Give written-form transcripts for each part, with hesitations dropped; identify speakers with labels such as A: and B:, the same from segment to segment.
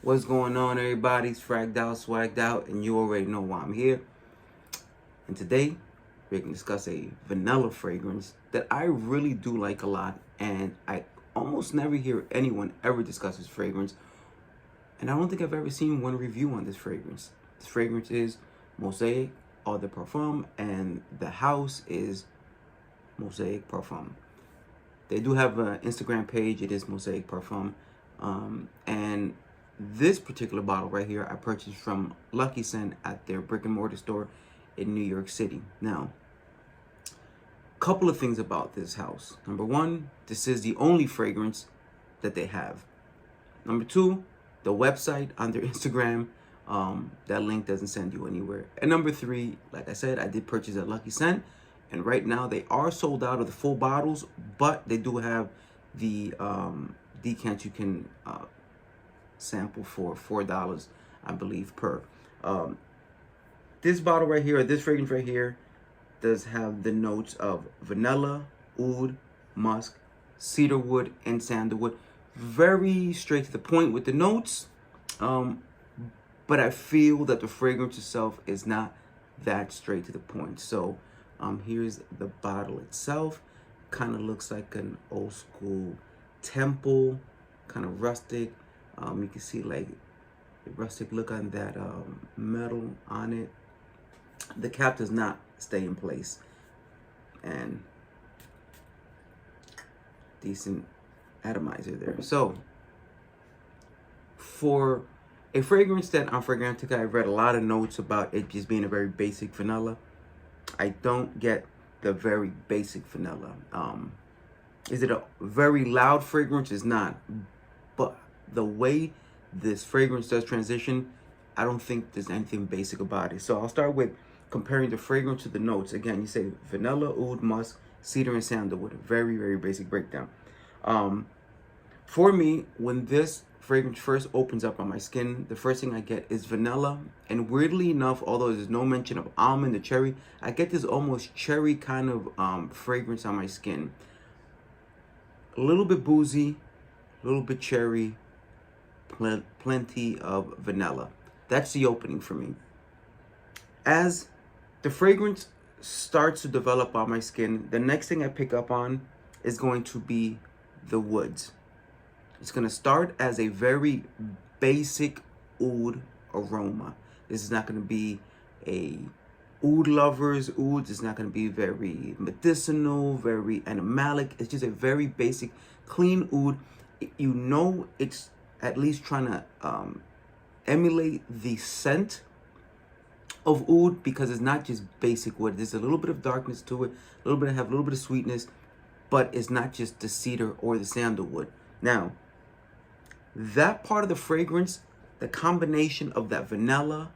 A: What's going on, everybody? It's fragged out, swagged out, and you already know why I'm here. And today, we're going to discuss a vanilla fragrance that I really do like a lot, and I almost never hear anyone ever discuss this fragrance. And I don't think I've ever seen one review on this fragrance. This fragrance is Mosaic Eau De Parfum, and the house is Mosaic Parfum. They do have an Instagram page. It is Mosaic Parfum. And this particular bottle right here, I purchased from Lucky Scent at their brick and mortar store in New York City. Now, a couple of things about this house. Number one, this is the only fragrance that they have. Number two, the website on their Instagram, that link doesn't send you anywhere. And number three, like I said, I did purchase at Lucky Scent. And right now they are sold out of the full bottles, but they do have the decants you can sample for $4, I believe, per. This bottle right here, or this fragrance right here, does have the notes of vanilla, oud, musk, cedarwood, and sandalwood. Very straight to the point with the notes, but I feel that the fragrance itself is not that straight to the point. So here's the bottle itself. Kind of looks like an old school temple, kind of rustic. You can see like the rustic look on that metal on it. The cap does not stay in place, and decent atomizer there. So for a fragrance that on Fragrantica, I've read a lot of notes about it just being a very basic vanilla. I don't get the very basic vanilla. Is it a very loud fragrance? It's not. But the way this fragrance does transition, I don't think there's anything basic about it. So I'll start with comparing the fragrance to the notes. Again, you say vanilla, oud, musk, cedar, and sandalwood. Very, very basic breakdown. For me, when this fragrance first opens up on my skin, the first thing I get is vanilla. And weirdly enough, although there's no mention of almond or cherry, I get this almost cherry kind of fragrance on my skin. A little bit boozy, a little bit cherry, plenty of vanilla. That's the opening for me. As the fragrance starts to develop on my skin, the next thing I pick up on is going to be the woods. It's going to start as a very basic oud aroma. This is not going to be a oud lover's oud. It's not going to be very medicinal, very animalic. It's just a very basic, clean oud. You know it's at least trying to emulate the scent of oud, because it's not just basic wood. There's a little bit of darkness to it, a little bit of sweetness, but it's not just the cedar or the sandalwood. Now, that part of the fragrance, the combination of that vanilla,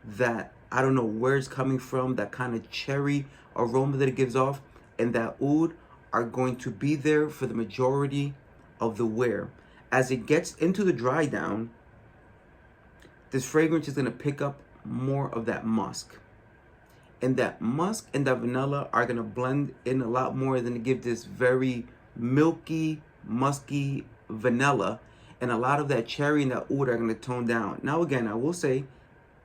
A: that I don't know where it's coming from, that kind of cherry aroma that it gives off, and that oud are going to be there for the majority of the wear. As it gets into the dry down, this fragrance is going to pick up more of that musk. And that musk and that vanilla are going to blend in a lot more than to give this very milky, musky vanilla. And a lot of that cherry and that oud are going to tone down. Now, again, I will say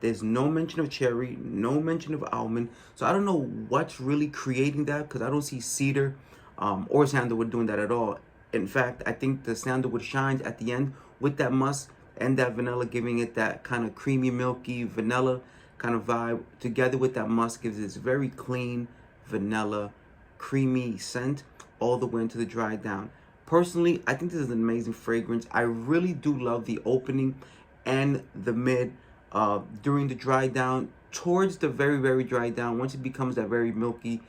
A: there's no mention of cherry, no mention of almond. So I don't know what's really creating that, because I don't see cedar or sandalwood doing that at all. In fact, I think the sandalwood shines at the end with that musk and that vanilla, giving it that kind of creamy, milky vanilla kind of vibe. Together with that musk gives this very clean vanilla, creamy scent all the way into the dry down. Personally, I think this is an amazing fragrance. I really do love the opening and the mid during the dry down. Towards the very, very dry down, once it becomes that very milky,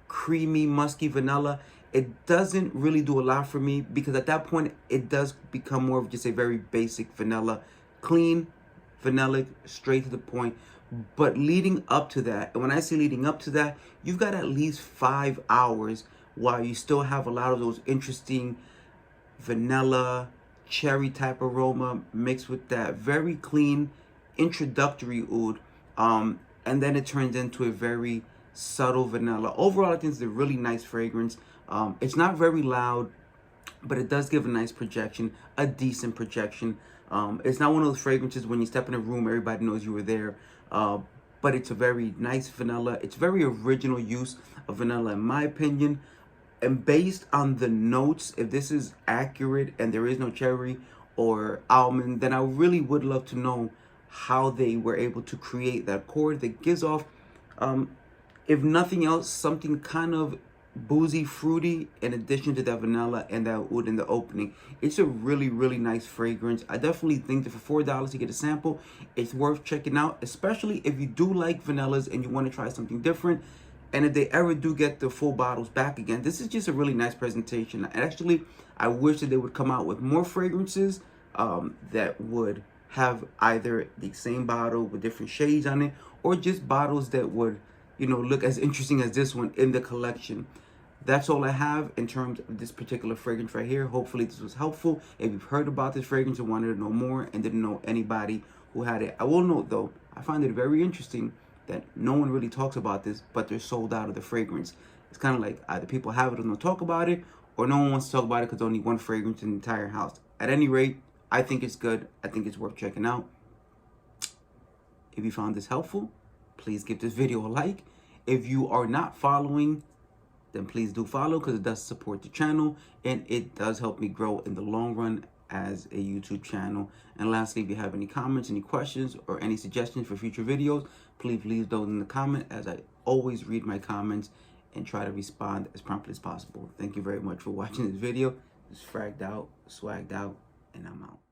A: creamy, musky vanilla, it doesn't really do a lot for me, because at that point, it does become more of just a very basic vanilla. Clean, vanilla, straight to the point. But leading up to that, and when I say leading up to that, you've got at least 5 hours while you still have a lot of those interesting vanilla, cherry type aroma mixed with that very clean introductory oud. And then it turns into a very subtle vanilla. Overall, I think it's a really nice fragrance. It's not very loud. but it does give a nice projection, a decent projection. It's not one of those fragrances when you step in a room, everybody knows you were there. But it's a very nice vanilla. It's very original use of vanilla, in my opinion. And based on the notes, if this is accurate and there is no cherry or almond, then I really would love to know how they were able to create that chord that gives off, if nothing else, something kind of boozy, fruity, in addition to that vanilla and that wood in the opening. It's a really nice fragrance. I definitely think that for $4 to get a sample, it's worth checking out, especially if you do like vanillas and you want to try something different. And if they ever do get the full bottles back again, this is just a really nice presentation. And actually, I wish that they would come out with more fragrances that would have either the same bottle with different shades on it, or just bottles that would, you know, look as interesting as this one in the collection. That's all I have in terms of this particular fragrance right here. Hopefully this was helpful. If you've heard about this fragrance and wanted to know more and didn't know anybody who had it, I will note though, I find it very interesting that no one really talks about this, but they're sold out of the fragrance. It's kind of like either people have it and don't talk about it, or no one wants to talk about it because only one fragrance in the entire house. At any rate, I think it's good. I think it's worth checking out. If you found this helpful, please give this video a like. If you are not following, then please do follow, because it does support the channel and it does help me grow in the long run as a YouTube channel. And lastly, if you have any comments, any questions, or any suggestions for future videos, please leave those in the comment, as I always read my comments and try to respond as promptly as possible. Thank you very much for watching this video. It's fragged out, swagged out, and I'm out.